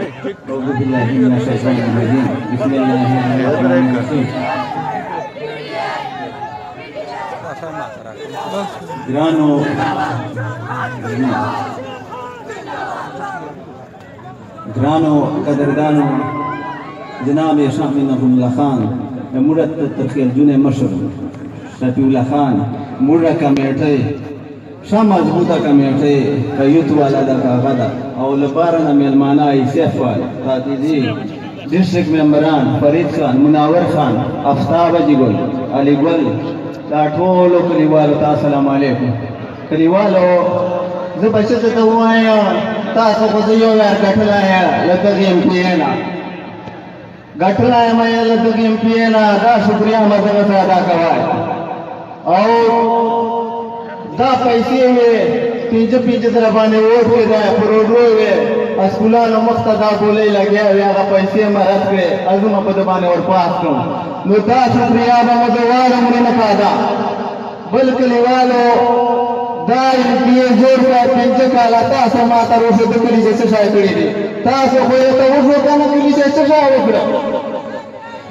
أعوذ بالله من الشيطان الرجيم بسم الله الرحمن الرحيم گرانو قدردانو جناب شامل الله خان مرد ترخیل جون مشر شفیع الله خان مرد کمیټه شام مضبوطه کمیټه یوت والا دا غدا او لبارن میلمانا ایسف وال خاطیزی ډیسټریکټ ممبران فرید خان مناور خان افتاب جګل علي ګل دا ټول کلیوالو ته السلام علیکم کلیوالو زه بچته ته وایم تاسو خو یو یار غټلای لکه ایم پی نه غټلای مې لکه ایم پی نه دا شکریا مزه ادا کوي او دا پیسې وې پینځه سره باندې ووټ کې دا پروډو وې اسکولانو مخته دا بولې لګیا وې هغه پیسې مراد کړې ازمه په دې باندې ور پاس کړم نو دا شکریا به مزواره مونږ نه کادا بل کلیوالو دا دې جوړ کړ پنځه کاله تاسو ما ته روزه د کلی څه شای کړی دي تاسو خو ته وځو کنه کلی څه شای وکړه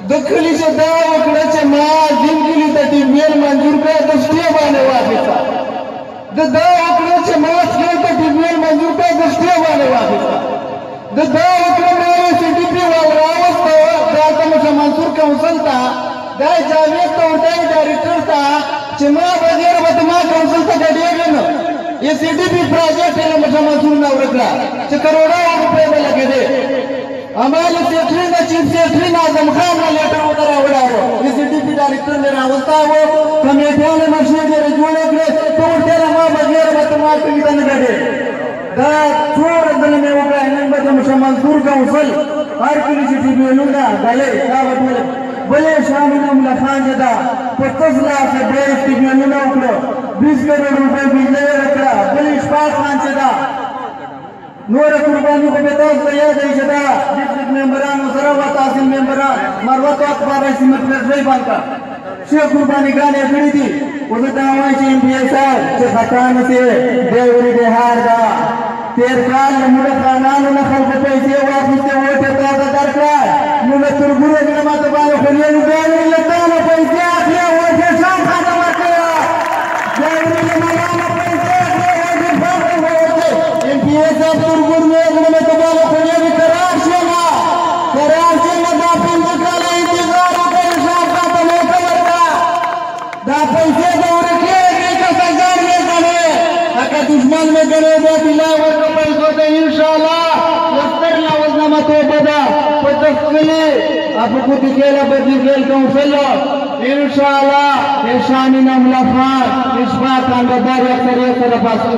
د کلی څه دا وکړه چې ما دین کلی ته دې ویل منظور کړ د شپې باندې واپس دا وکړه چې ما څنګه ته دې ویل منظور کړ د شپې باندې واپس دا وکړه مې چې دې په راوسته دا ته منصور کونسل ته دا جاوید ته وټای ډایریکټر ته چې ما بغیر به ما کونسل ته ګډېږم نو یہ سی ڈی پی پروجیکٹ ہے مجھے منظور نہ ورکڑا چې کروڑوں روپے به لګې دي امال سیکرٹری نے چیف سیکرٹری اعظم خان نے لیٹر ودر وړاو یہ سی ڈی پی ډایریکټر نے راوستاو کمیټیانو مشورې جوړ کړې ته ورته ما بغیر به ما ته نه ګډې دا څور دل مې وکړ نن به مجھے منظور کونسل هر کلی چې دی نوډا غلې دا وټول بلے شامل الله خان جدا 50 लाख بیس کی نوډا وکړو 20 کروڑ روپے بجلی ورکړه بل اشفاق خان جدا نور قربانی کو به تاسو یاد دی جدا ډیسټریکټ ممبرانو سره و تحصیل ممبران مروت اخبار سیمت پرځای باندې شیخ قربانی غانې کړې دي او دا وایي چې بي اس آر چې خطان سي دیوري د هار دا تیر کال موږ خانانو نه خلک پیسې واخیستې وټه تا درکړه موږ ترګورې نه ماته باندې خو یې نه لته نه پیسې اخلي وټه شام خاطر ورکړه دیوري نه ماته پیسې اخلي وټه فرق وټه ام پی اس آر ترګور نه ماته باندې خو یې قرار شوه دا پنځه کال انتظار وکړ شام خاطر ورکړه دا پیسې د ورکړې که سزار نه کوي هغه دشمن مې ګڼي دا بلا इंशाल्लाह लश्कर लावजना तो बदा पतकले आपको दिखेला बदल काउंसिल इंशाल्लाह ईशानी नमला खान इस्फा खान बदार अक्सर पासू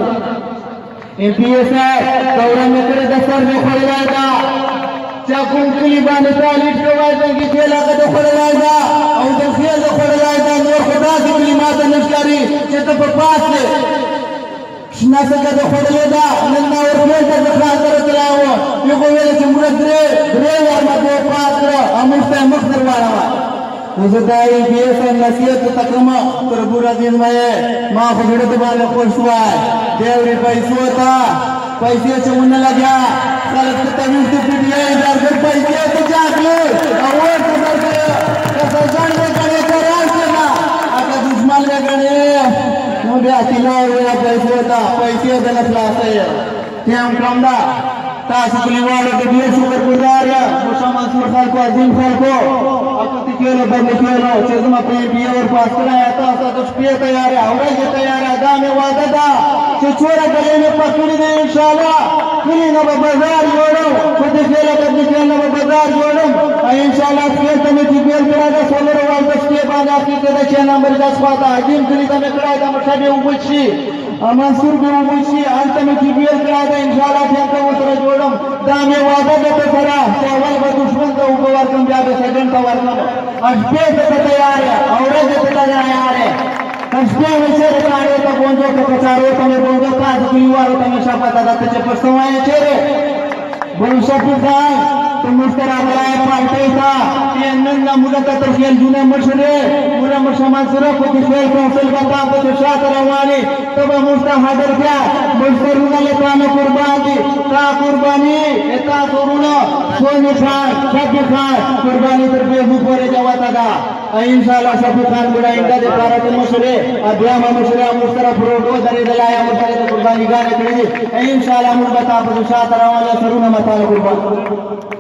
एमपीएस दौरा में करे दसर में खड़ेगा चाकुन कुली बाने तालीट करवाएगा कि खेला का तो खड़ेगा और तो खेल तो खड़ेगा नूर खुदा की कलिमात नशकारी चेत पर पास से नसका तो खड़ेगा नन्ना और खेल का खड़ा कर चलाओ ये को वेले चमुड़ा द्रे यार मा तो पास करो अमुस्ता मखदर वाला मुझदाई बीएस नसीहत तकमा तरबुरा दिन में मां फगड़े तो बाले खुशवा देवरी पैसो था पैसे चमुन लगा गलत तमीज से पीटीए इधर कर पैसे तो जाके और खबर करे कसर में करे करार से ना अगर दुश्मन में करे मुझे अकेला हुआ पैसे था पैसे देना क्लास है क्या हम कमदा तासुकली वाले के लिए शुक्रगुजार है मुसा मंसूर खान को अजीम खान को आपको खेलो बंद खेलो चेज़मा पे बीए और पास कराया था तो पे तैयार है और ये तैयार है दा में वादा था छोरा गले में पकड़ी दे इंशाल्लाह कुली ना बाजार जोड़ो खुद खेलो बंद खेलो बाजार जोड़ो इंशाल्लाह खेल तमे की खेल कराएगा 16 वाल 10 के बाद आपकी के 6 नंबर 10 पाता अजीम कुली तमे कराएगा मठाबे उबुची मंसूर को उबुची अंत में की खेल कराएगा इंशाल्लाह खेल का उतरा जोड़ो दा में वादा देते खरा चावल का दुश्मन का उपवार कम जाके सेकंड का वार अष्टे से तैयार है और जे तैयार है अष्टे में से कार्य का बोंजो का कचारो तमे बोंजो का दुनिवार तमे शापा दादा ते पसवाए चेरे भविष्य की Khan muskara balaya partaita enna mudata terkhiyal juna mashre mura mashaman sura ko kishwal council bata ko shat rawani taba musta hadar kya muskaruna le kana qurbani ta qurbani eta suruna soni khan shafi khan qurbani terbe upore jawata da inshallah shafi khan mura inda de parat mashre abyama mashre muskara proto dari dalaya muskara qurbani gane kare inshallah mur bata ko shat rawani suruna mata qurbani